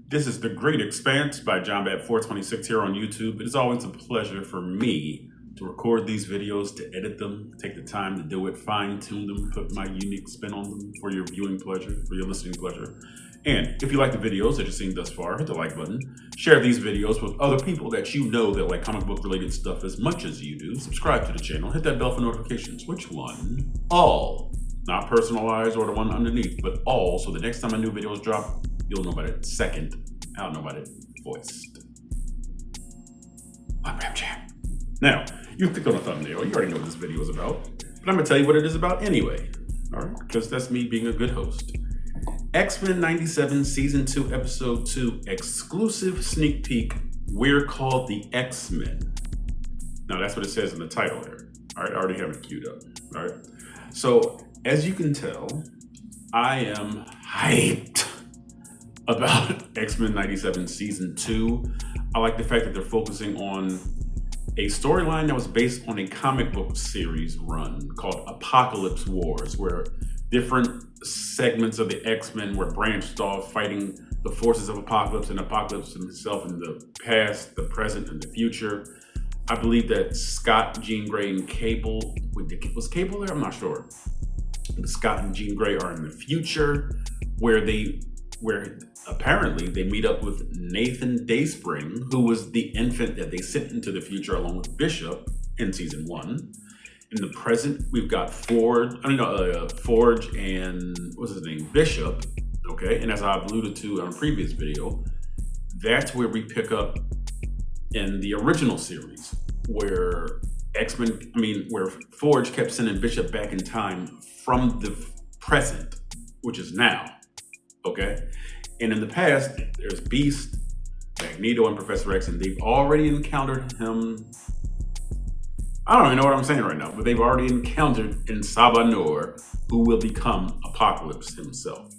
This is The Great Expanse by JohnBat426 here on YouTube. It is always a pleasure for me to record these videos, to edit them, take the time to do it, fine-tune them, put my unique spin on them for your viewing pleasure, for your listening pleasure. And if you like the videos that you've seen thus far, hit the like button. Share these videos with other people that you know that like comic book related stuff as much as you do. Subscribe to the channel, hit that bell for notifications. Which one? All. Not personalized or the one underneath, but all. So the next time a new videos drop, you'll know about it second. I'll know about it voiced. I'm Rap Jam. Now, you clicked on the thumbnail. You already know what this video is about. But I'm going to tell you what it is about anyway. All right? Because that's me being a good host. X-Men 97 Season 2, Episode 2, exclusive sneak peek. We're called the X-Men. Now, that's what it says in the title here. All right? I already have it queued up. All right? So, as you can tell, I am hyped about X-Men 97 Season 2. I like the fact that they're focusing on a storyline that was based on a comic book series run called Apocalypse Wars, where different segments of the X-Men were branched off fighting the forces of Apocalypse and Apocalypse himself in the past, the present, and the future. I believe that Scott, Jean Grey, and Cable, was Cable there? I'm not sure. But Scott and Jean Grey are in the future, where apparently they meet up with Nathan Dayspring, who was the infant that they sent into the future along with Bishop in season 1. In the present, we've got Forge and what's his name? Bishop. Okay, and as I've alluded to in a previous video, that's where we pick up in the original series, where where Forge kept sending Bishop back in time from the present, which is now. Okay, and in the past, there's Beast, Magneto, and Professor X, and they've already encountered him. I don't even know what I'm saying right now, but they've already encountered in Sabanur, who will become Apocalypse himself.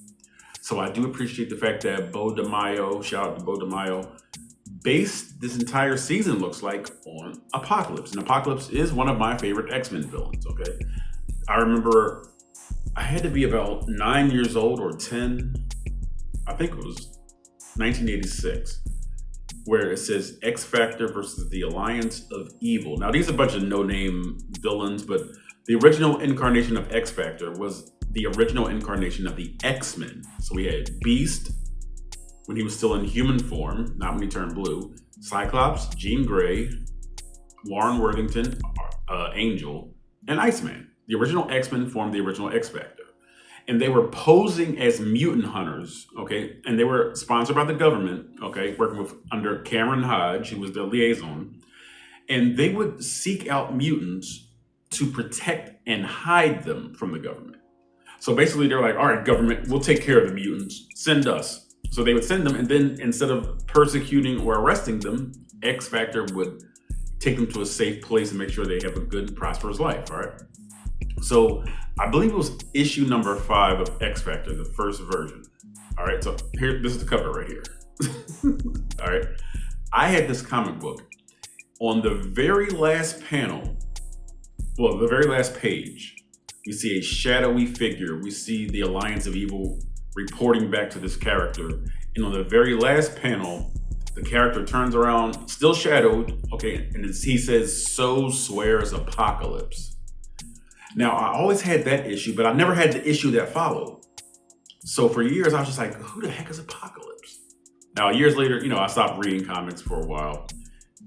So I do appreciate the fact that Bo DeMaio, shout out to Bo DeMaio, based this entire season, looks like, on Apocalypse. And Apocalypse is one of my favorite X-Men villains, okay? I remember I had to be about 9 years old or 10. I think it was 1986, where it says X Factor versus the Alliance of Evil. Now, these are a bunch of no-name villains, but the original incarnation of X Factor was the original incarnation of the X-Men. So we had Beast, when he was still in human form, not when he turned blue, Cyclops, Jean Grey, Warren Worthington, Angel, and Iceman. The original X-Men formed the original X Factor. And they were posing as mutant hunters, okay? And they were sponsored by the government, okay? Working under Cameron Hodge, who was their liaison. And they would seek out mutants to protect and hide them from the government. So basically they're like, all right, government, we'll take care of the mutants. Send us. So they would send them, and then instead of persecuting or arresting them, X Factor would take them to a safe place and make sure they have a good, prosperous life, all right? So I believe it was issue number 5 of X Factor, the first version. All right, so here, this is the cover right here. All right, I had this comic book. On the very last panel, well, the very last page, we see a shadowy figure. We see the Alliance of Evil reporting back to this character. And on the very last panel, the character turns around, still shadowed, okay, and he says, "So swears Apocalypse." Now, I always had that issue, but I never had the issue that followed. So for years, I was just like, who the heck is Apocalypse? Now, years later, I stopped reading comics for a while.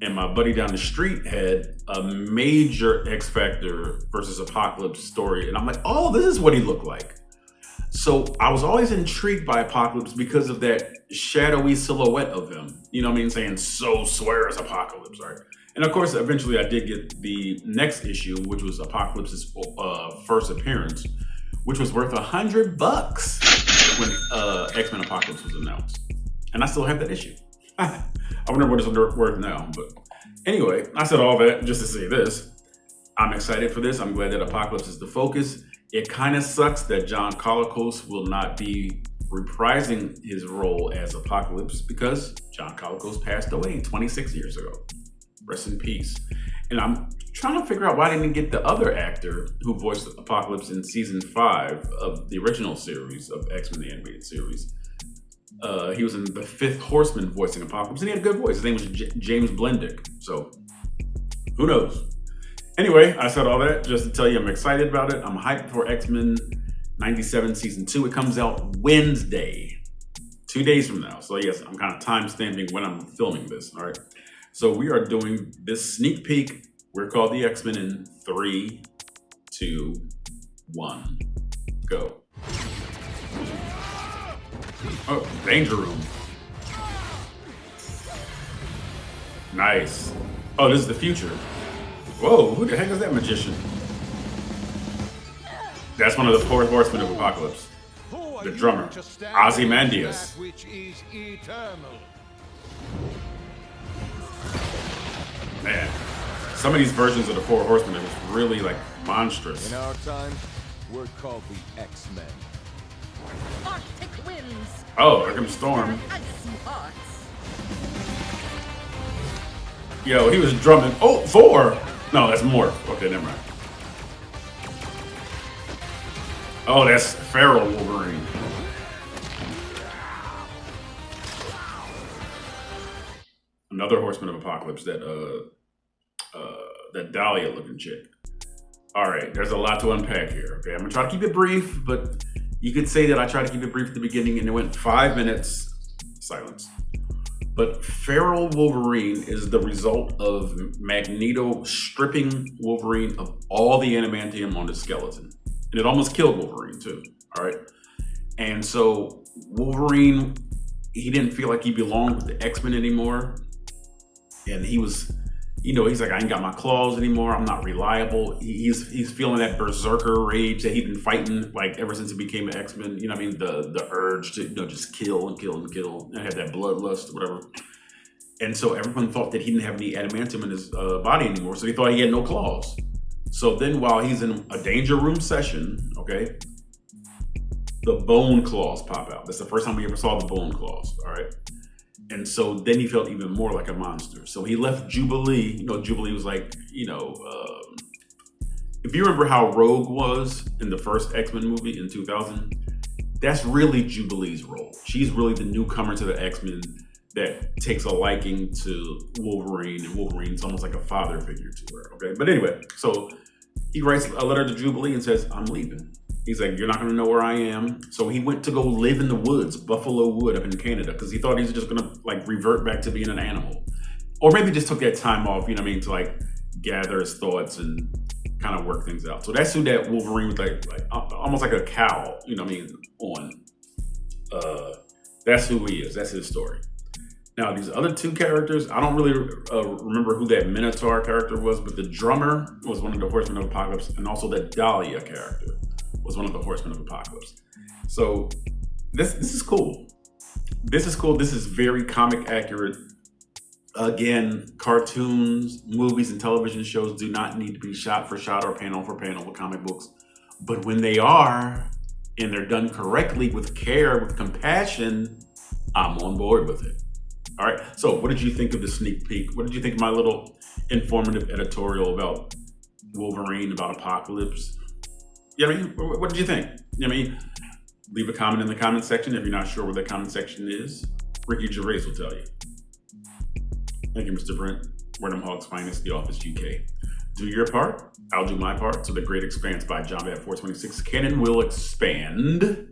And my buddy down the street had a major X Factor versus Apocalypse story. And I'm like, oh, this is what he looked like. So I was always intrigued by Apocalypse because of that shadowy silhouette of him. You know what I mean? Saying, "So swears Apocalypse," right? And of course, eventually I did get the next issue, which was Apocalypse's first appearance, which was worth $100 when X-Men Apocalypse was announced. And I still have that issue. I wonder what it's worth now. But anyway, I said all that just to say this. I'm excited for this. I'm glad that Apocalypse is the focus. It kind of sucks that John Colicos will not be reprising his role as Apocalypse because John Colicos passed away 26 years ago. Rest in peace. And I'm trying to figure out why they didn't get the other actor who voiced Apocalypse in season 5 of the original series of X-Men the Animated Series. He was in the Fifth Horseman voicing Apocalypse, and he had a good voice. His name was James Blendick. So who knows? Anyway, I said all that just to tell you I'm excited about it. I'm hyped for X-Men 97 Season 2. It comes out Wednesday, 2 days from now. So yes, I'm kind of time-stamping when I'm filming this, all right? So we are doing this sneak peek. We're called the X-Men in 3, 2, 1, go. Oh, Danger Room. Nice. Oh, this is the future. Whoa, who the heck is that magician? That's one of the 4 horsemen of Apocalypse. The drummer, Ozymandias. Which is eternal. Man, some of these versions of the 4 horsemen are just really like monstrous. In our time, we're called the X-Men. Arctic winds. Oh, here comes Storm. Icy hearts. Yo, he was drumming. Oh, 4! No, that's Morph. Okay, never mind. Oh, that's Feral Wolverine. Another Horseman of Apocalypse, that Dahlia looking chick. All right, there's a lot to unpack here. Okay, I'm gonna try to keep it brief, but you could say that I tried to keep it brief at the beginning and it went 5 minutes. Silence. But Feral Wolverine is the result of Magneto stripping Wolverine of all the adamantium on his skeleton. And it almost killed Wolverine too, all right? And so Wolverine, he didn't feel like he belonged with the X-Men anymore. And he was, you know, he's like, I ain't got my claws anymore. I'm not reliable. He's feeling that berserker rage that he'd been fighting like ever since he became an X-Men. You know what I mean? The urge to, you know, just kill and kill and kill. And have that bloodlust, whatever. And so everyone thought that he didn't have any adamantium in his body anymore. So he thought he had no claws. So then while he's in a Danger Room session, okay, the bone claws pop out. That's the first time we ever saw the bone claws, all right? And so then he felt even more like a monster. So he left Jubilee. You know, Jubilee was like, you know, if you remember how Rogue was in the first X-Men movie in 2000, that's really Jubilee's role. She's really the newcomer to the X-Men that takes a liking to Wolverine, and Wolverine's almost like a father figure to her, okay? But anyway, so he writes a letter to Jubilee and says, I'm leaving. He's like, you're not gonna know where I am. So he went to go live in the woods, Buffalo Wood up in Canada, because he thought he was just gonna like revert back to being an animal. Or maybe just took that time off, you know what I mean, to like gather his thoughts and kind of work things out. So that's who that Wolverine was like almost like a cow, you know what I mean, on. That's who he is, that's his story. Now, these other 2 characters, I don't really remember who that Minotaur character was, but the drummer was one of the Horsemen of Apocalypse, and also that Dahlia character was one of the Horsemen of Apocalypse. So this is cool. This is cool. This is very comic accurate. Again, cartoons, movies, and television shows do not need to be shot for shot or panel for panel with comic books. But when they are, and they're done correctly with care, with compassion, I'm on board with it. All right, so what did you think of the sneak peek? What did you think of my little informative editorial about Wolverine, about Apocalypse? You know what I mean? What did you think? You know what I mean? Leave a comment in the comment section if you're not sure where the comment section is. Ricky Gervais will tell you. Thank you, Mr. Brent. Wordham Hog's Finest, The Office UK. Do your part, I'll do my part. So The Great Expanse by John Bat 426. Canon will expand.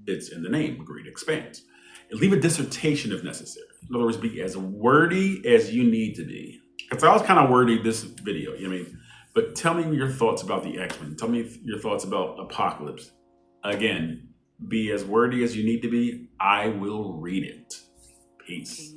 It's in the name, Great Expanse. And leave a dissertation if necessary. In other words, be as wordy as you need to be. Because I was kind of wordy this video, you know what I mean? But tell me your thoughts about the X-Men. Tell me your thoughts about Apocalypse. Again, be as wordy as you need to be. I will read it. Peace.